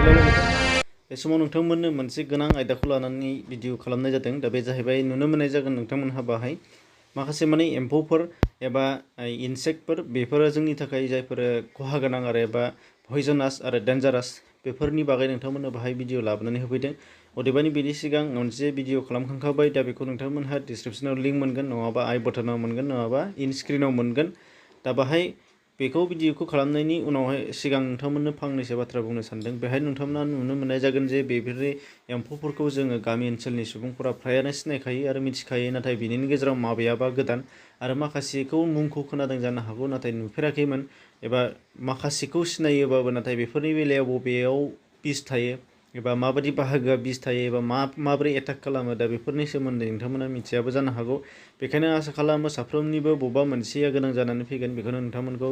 हेल' लोगोफोर बे समाव नोंथांमोननो मोनसे गोनां आयदाखौ लानानै भिडिअ खालामनाय जादों दा बे जाहैबाय नुनो मोननाय जागोन नोंथांमोनहा बाहाय माखासे माने एम्फौफोर एबा इनसेक्टफोर बेफोरो जोंनि थाखाय जायफोर खहा गोनां आरो एबा पयजनास आरो डेन्जारास बेफोरनि बागै नोंथांमोननो बाहाय भिडिअ लाबोनानै होफैदों अदेबानि बेनि सिगां मोनसे भिडिअ खालामखांखाबाय दा बेखौ नोंथांमोनहा डिसक्रिपसनाव लिंक मोनगोन नङाबा आई बटनाव मोनगोन नङाबा इन स्क्रिनाव मोनगोन दा बाहाय बेखौ भिडिअखौ खालामनायनि उनावहाय सिगां नोंथांमोननो फंनैसो बाथ्रा बुंनो सानदों बेहाय नोंथांमोना नुनो मोननाय जागोन जे बेफोरनि एम्फौफोरखौ जोङो गामि ओनसोलनि सुबुंफोरा फ्रायानो सिनायखायो आरो मिथिखायो नाथाय बिनि गेजेराव माबेयाबा गोदान आरो माखासेखौ मुंखौ खोनादों जानो हागौ नाथाय नुफेराखैमोन एबा माखासेखौ सिनायोबाबो नाथाय बेफोरनि बेलायाव बबेयाव बिस थायो एबा माबायदि बाहागोआ बिस थायो एबा माबोरै एटाक खालामो दा बेफोरनि सोमोन्दै नोंथांमोना मिथियाबो जानो हागौ बेखायनो आसा खालामो साफ्रोमनिबो बबेबा मोनसेया गोनां जानानै फैगोन बेखौनो नोंथांमोनखौ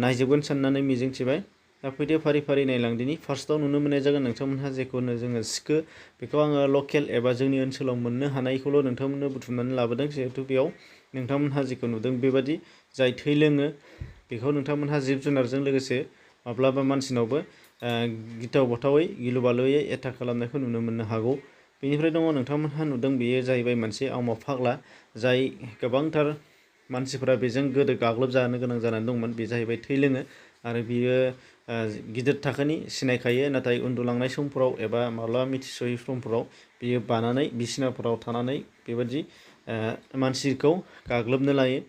नायजोबगोन साननानै मिजिंथिबाय दा फैदो फारि फारि नायलांदिनि फार्स्टआव नुनो मोननाय जागोन नोंथांमोनहा जेखौनो जोङो सिखो बेखौ आङो लकेल एबा जोंनि ओनसोलाव मोननो हानायखौल' नोंथांमोननो बुथुमनानै लाबोदों जिहेथु बेयाव नोंथांमोनहा जेखौ नुदों बेबादि जाय थै लोङो बेखौ नोंथांमोनहा जिब जुनारजों लोगोसे माब्लाबा मानसिनावबो गिथाव बाथावै गिलु बालुयै एटाक खालामनायखौ नुनो मोननो हागौ बेनिफ्राय दङ नोंथांमोनहा नुदों बेयो जाहैबाय मोनसे आवमा फाग्ला जाय गोबांथार मानसिफोरा बेजों गोदो गाग्लोबजानो गोनां जानानै दंमोन बे जाहैबाय थै लोङो आरो बियो गिदिर थाखोनि सिनायखायो नाथाय उन्दुलांनाय समफोराव एबा माब्लाबा मिथिस'यै समफोराव बियो बानानै बिसिनाफोराव थानानै बेबादि मानसिखौ गाग्लोबनो लायो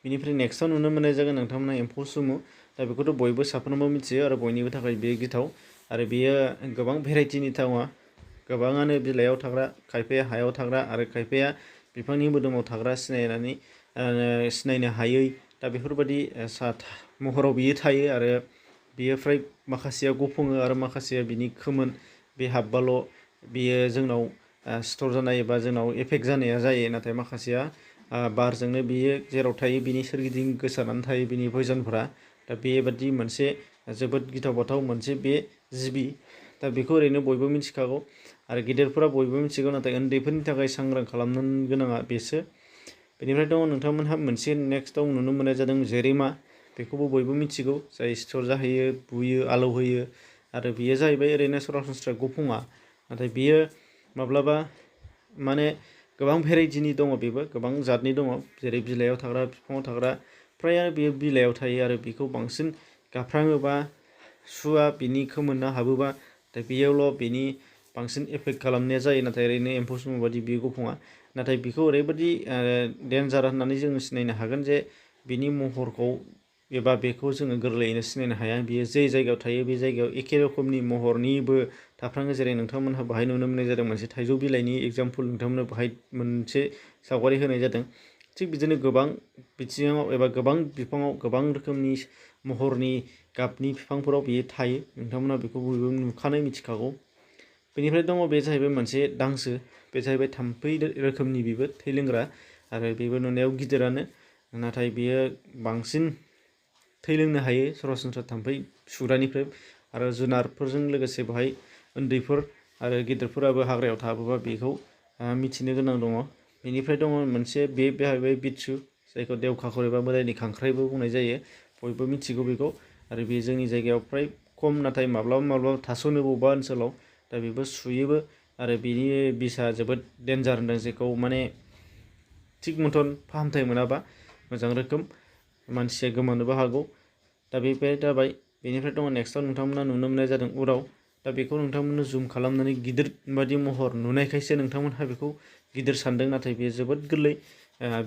बिनिफ्राय नेक्स्टआव नुनो मोननाय जागोन नोंथांमोना एम्फौ सुमु दा बेखौथ' बयबो साफ्रोमबो मिथियो आरो बयनिबो थाखाय बेयो गिथाव आरो बेयो गोबां भेराइटिनि थावा गोबाङानो बिलाइयाव थाग्रा खायफाया हायाव थाग्रा आरो खायफाया बिफांनि मोदोमाव थाग्रा सिनायनो हायै दा बेफोरबायदि महराव बियो थायो आरो बियो फ्राय माखासेया गफङो आरो माखासेया बिनि खोमोन बे हाबबाल' बियो जोंनाव सिथर जानाय एबा जोंनाव एफेक्ट जानाया जायो नाथाय माखासेया बारजोंनो बियो जेराव थायो बिनि सोरगिदिं गोसारनानै थायो बिनि पयजनफोरा दा बेबादि मोनसे जोबोद गिथाव बाथाव मोनसे बे जिबि दा बेखौ ओरैनो बयबो मिथिखागौ आरो गेदेरफोरा बयबो मिथिगौ नाथाय उन्दैफोरनि थाखाय सांग्रां खालामनो गोनाङा बेसो बेनिफ्राय दङ नोंथांमोनहा मोनसे नेक्स्टआव नुनो मोननाय जादों जेरेमा बेखौबो बयबो मिथिगौ जाय सिथर जाहैयो बुयो आलौहोयो आरो बियो जाहैबाय ओरैनो सरासनस्रा गफङा नाथाय बियो माब्लाबा माने गोबां भेराइटिनि दङ बेबो गोबां जातनि दङ जेरै बिलाइयाव थाग्रा बिफाङाव थाग्रा फ्रायानो बेयो बिलाइयाव थायो आरो बेखौ बांसिन गाफ्राङोबा सुआ बिनि खोमोनना हाबोबा दा बेयावल' बिनि बांसिन एफेक्ट खालामनाया जायो नाथाय ओरैनो एम्फौ सुमु बादि बियो गफङा नाथाय बेखौ ओरैबायदि डेन्जार होननानै जोङो सिनायनो हागोन जे बिनि महरखौ एबा बेखौ जोङो गोरलैयैनो सिनायनो हाया बियो जे जायगायाव थायो बे जायगायाव एखे रोखोमनि महरनिबो थाफ्राङो जेरै नोंथांमोनहा बाहाय नुनो मोननाय जादों मोनसे थाइजौ बिलाइनि एगजामपोल नोंथांमोननो बाहाय मोनसे सावगारि होनाय जादों थिग बिदिनो गोबां बिथिङाव एबा गोबां बिफाङाव गोबां रोखोमनि महरनि गाबनि बिफांफोराव बियो थायो नोंथांमोना बेखौ बयबो नुखानाय मिथिखागौ बेनिफ्राय दङ बे जाहैबाय मोनसे दांसो बे जाहैबाय थाम्फै रोखोमनि बेबो थै लोंग्रा आरो बेबो नुनायाव गिदिरानो नाथाय बेयो बांसिन थै लोंनो हायो सरासनस्रा थाम्फै सुग्रानिफ्राय आरो जुनारफोरजों लोगोसे बेहाय उन्दैफोर आरो गिदिरफोराबो हाग्रायाव थाबोबा बेखौ मिथिनो गोनां दङ बेनिफ्राय दङ मोनसे बे जाहैबाय बिच्छु जायखौ देवखाखर एबा मोदायनि खांख्राइबो बुंनाय जायो बयबो मिथिगौ बेखौ आरो बे जोंनि जायगायाव फ्राय खम नाथाय माब्लाबा थास'नो बबेबा ओनसोलाव दा बेबो सुयोबो आरो बिनि बिसआ जोबोद डेन्जार होनदों जेखौ माने थिग मथन फाहामथाय मोनाबा मोजां रोखोम मानसिया गोमानोबो हागौ दा बे जाबाय बेनिफ्राय दङ नेक्स्टआव नोंथांमोना नुनो मोननाय जादों उराव दा बेखौ नोंथांमोननो जुम खालामनानै गिदिर बादि महर नुनायखायसो नोंथांमोनहा बेखौ गिदिर सानदों नाथाय बेयो जोबोद गोरलै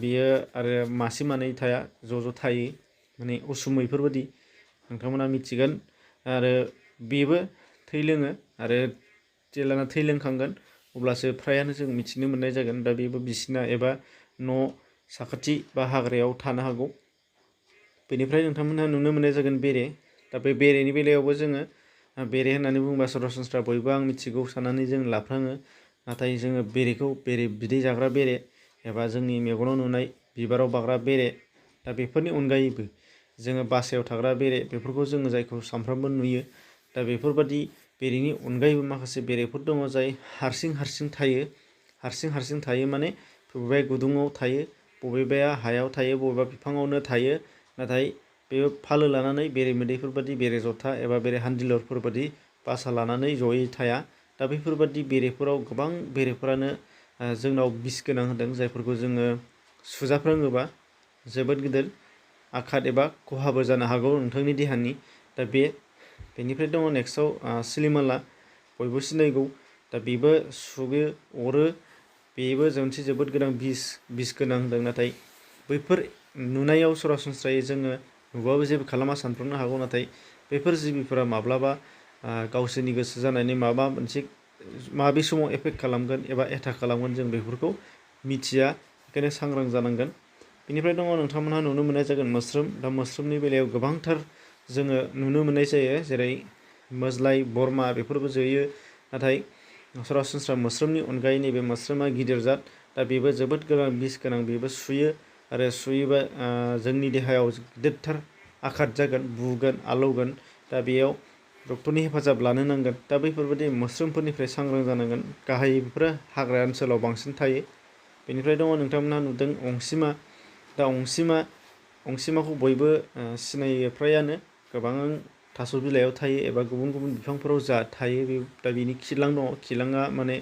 बियो आरो मासे मानै थाया ज' थायो माने उसुमैफोरबायदि नोंथांमोना मिथिगोन आरो बेबो थै लोङो आरो जेब्लाना थै लोंखांगोन अब्लासो फ्रायानो जों मिथिनो मोननाय जागोन दा बेबो बिसिना एबा न' साखाथि बा हाग्रायाव थानो हागौ बेनिफ्राय नोंथांमोनहा नुनो मोननाय जागोन बेरे दा बे बेरेनि बेलायावबो जोङो बेरे होननानै बुङोबा सरासनस्रा बयबो आं मिथिगौ साननानै जों लाफ्लाङो नाथाय जोङो बेरेखौ बेरे बिदै जाग्रा बेरे एबा जोंनि मेगनाव नुनाय बिबाराव बाग्रा बेरे दा बेफोरनि अनगायैबो जोङो बासायाव थाग्रा बेरे बेफोरखौ जोङो जायखौ सानफ्रामबो नुयो दा बेफोरबादि बेरेनि अनगायैबो माखासे बेरेफोर दङ जाय हारसिं थायो माने बबेबा गुदुङाव थायो बबेबाया हायाव थायो बबेबा बिफाङावनो थायो नाथाय बे फालो लानानै बेरे मोदैफोरबादि बेरे जथा एबा बेरे हान्दिलरफोरबादि बासा लानानै जयै थाया। दा बेफोरबादि बेरेफोराव गोबां बेरेफोरानो जोंनाव बिस गोनां होदों, जायफोरखौ जोङो सुजाफ्राङोबा जोबोद गिदिर आघात एबा खहाबो जानो हागौ नोंथांनि देहानि। दा बेनिफ्राय दङ नेक्स्टआव सिलिमाला, बयबो सिनायगौ। दा बेबो सुयो, अरो, बेबो मोनसे जोबोद गोनां बिस गोनां होनदों। नाथाय बैफोर नुनायाव सरासनस्रायै जोङो नुबाबो जेबो खालामा सानफ्लांनो हागौ, नाथाय बेफोर जिबिफोरा माब्लाबा गावसोरनि गोसो जानायनि माबे समाव एफेक्ट खालामगोन एबा एटाक खालामगोन जों बेफोरखौ मिथिया, बेखायनो सांग्रां जानांगोन। बेनिफ्राय दङ नोंथांमोनहा नुनो मोननाय जागोन मोस्रोम। दा मोस्रोमनि बेलायाव गोबांथार जोङो नुनो मोननाय जायो, जेरै मोज्लाय, बोरमा बेफोरबो जोयो। नाथाय सरासनस्रा मोस्रोमनि अनगायै नैबे मोस्रोमा गिदिर जात। दा बेबो जोबोद गोनां बिस गोनां, बेबो सुयो आरो सुयोबा जोंनि देहायाव गिदिरथार आघात जागोन, बुगोन, आलौगोन। दा बेयाव डक्टरनि हेफाजाब लानो नांगोन। दा बैफोरबायदि मोस्रोमफोरनिफ्राय सांग्रां जानांगोन। गाहायै बेफोरो हाग्रा ओनसोलाव बांसिन थायो। बेनिफ्राय दङ नोंथांमोनहा नुदों अंसिमा। दा अंसिमाखौ बयबो सिनायो फ्रायानो, गोबां थास' बिलाइयाव थायो एबा गुबुन गुबुन बिफांफोराव थायो। दा बेनि खिलां दङ, खिलाङा माने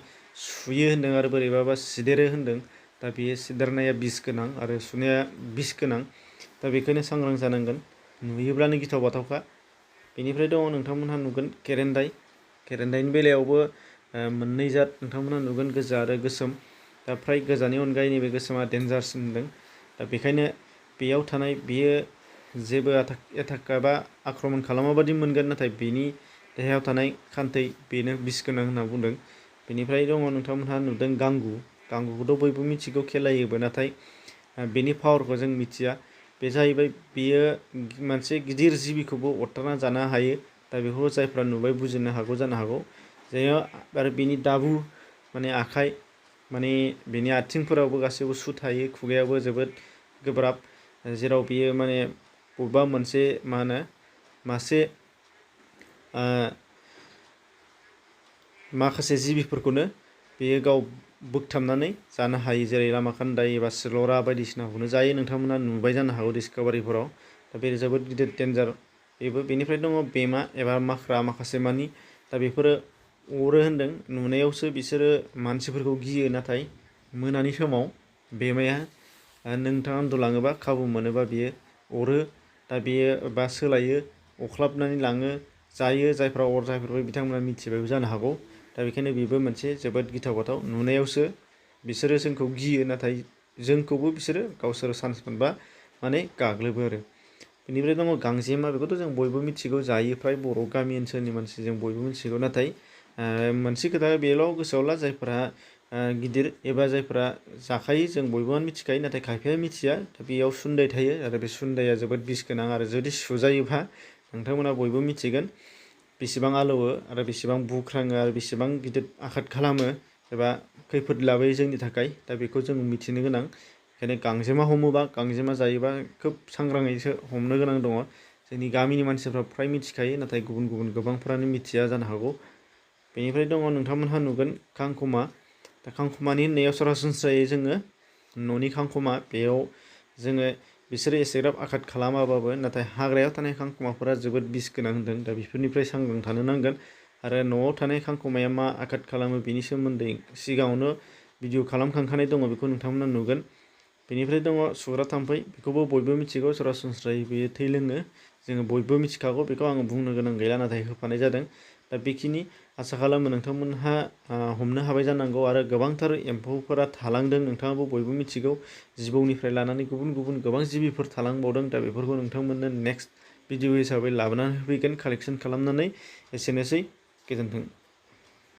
सुयो होन्दों आरो बोरैबाबा सिदेरो होन्दों। दा बेयो सिदेरनाया बिस गोनां आरो सुनाया बिस गोनां। दा बेखायनो सांग्रां जानांगोन, नुयोब्लानो गिथाव बाथावखा। बेनिफ्राय दङ नोंथांमोनहा नुगोन केरेन्दाय। केरेन्दायनि बेलायावबो मोननै जात नोंथांमोनहा नुगोन, गोजा आरो गोसोम। दा फ्राय गोजानि अनगायै नैबे गोसोमा डेन्जारसिन होन्दों। दा बेखायनो बेयाव थानाय बेयो जेबो एटाक एबा आक्रमन खालामाबादि मोनगोन, नाथाय बेनि देहायाव थानाय खान्थै बेनो बिस गोनां होनना बुंदों। बेनिफ्राय दङ नोंथांमोनहा नुदों गांगु। गांगुखौथ' बयबो मिथिगौ, खेलायोबो, नाथाय बेनि पावारखौ जों मिथिया। बे जाहैबाय, बेयो मोनसे गिदिर जिबिखौबो अरथारना जानो हायो। दा बेखौ जायफ्रा नुबाय बुजिनो हागौ जानो हागौ। आरो बेनि दाबु माने आखाइ, माने बेनि आथिंफोरावबो गासैबो सु थायो, खुगायाबो जोबोद गोब्राब, जेराव बियो माने बबेबा मोनसे माखासे जिबिफोरखौनो बेयो गाव बोगथाबनानै जानो हायो, जेरै लामा खान्दाय एबा सिलरा बायदिसिनाखौनो जायो। नोंथांमोना नुबाय जानो हागौ डिस्कभारिफोराव। दा बे जोबोद गिदिर डेन्जार बेबो। बेनिफ्राय दङ बेमा एबा माख्रा, माखासे मानि। दा बेफोरो अरो होन्दों। नुनायावसो बिसोरो मानसिफोरखौ गियो, नाथाय मोनानि समाव बेमाया नोंथाङा उन्दुलाङोबा खाबु मोनोबा बियो अरो। दा बेयो सोलायो, अख्लाबनानै लाङो, जायो। जायफ्रा अरजाफेरबाय बिथांमोना मिथिबायबो जानो हागौ। दा बेखायनो बेबो मोनसे जोबोद गिथाव बाथाव। नुनायावसो बिसोरो जोंखौ गियो, नाथाय जोंखौबो बिसोरो गावसोर चान्स मोनबा माने गाग्लोबो आरो। बेनिफ्राय दङ गांजेमा। बेखौथ' जों बयबो मिथिगौ, जायो फ्राय बर' गामि ओनसोलनि मानसि, जों बयबो मिथिगौ। नाथाय मोनसे खोथा बेल' गोसोआव ला, जायफोरा गिदिर एबा जायफोरा जाखायो जों बयबो मिथिखायो, नाथाय खायफाया मिथिया। दा बेयाव सुन्दाय थायो आरो बे सुन्दाया जोबोद बिस गोनां आरो जुदि सुजायोबा नोंथांमोना बयबो मिथिगोन बेसेबां आलौवो आरो बेसेबां बुख्राङो आरो बेसेबां गिदिर आघात खालामो एबा खैफोद लाबोयो जोंनि थाखाय। दा बेखौ जों मिथिनो गोनां। बेखायनो गांजेमा हमोबा, गांजेमा जायोबा खोब सांग्राङैसो हमनो गोनां दङ। जोंनि गामिनि मानसिफ्रा फ्राय मिथिखायो, नाथाय गुबुन गोबांफ्रानो मिथिया जानो हागौ। बेनिफ्राय दङ नोंथांमोनहा नुगोन खांखमा। दा खांखमानि होननायाव सरासनस्रायै जोङो न'नि खांखमा, बेयाव जोङो बिसोरो एसेग्राब आघात खालामाबाबो, नाथाय हाग्रायाव थानाय खांखमाफोरा जोबोद बिस गोनां होन्दों। दा बेफोरनिफ्राय सांग्रां थानो नांगोन। आरो न'आव थानाय खांखमाया मा आघात खालामो बेनि सोमोन्दै सिगाङावनो भिडिअ खालामखांखानाय दङ, बेखौ नोंथांमोना नुगोन। बेनिफ्राय दङ सुग्रा थाम्फै। बेखौबो बयबो मिथिगौ, सरासनस्रायै बेयो थै लोङो, जोङो बयबो मिथिखागौ। बेखौ आङो बुंनो गोनां गैला, नाथाय होफानाय जादों। दा बेखिनि आसा खालामो नोंथांमोनहा हमनो हाबाय जानांगौ। आरो गोबांथार एम्फौफोरा थालांदों, नोंथाङाबो बयबो मिथिगौ। जिबौनिफ्राय लानानै गुबुन गुबुन गोबां जिबिफोर थालांबावदों। दा बेफोरखौ नोंथांमोननो नेक्स्ट भिडिअ हिसाबै लाबोनानै होफैगोन कालेक्सन खालामनानै। एसेनोसै, गोजोन्थों।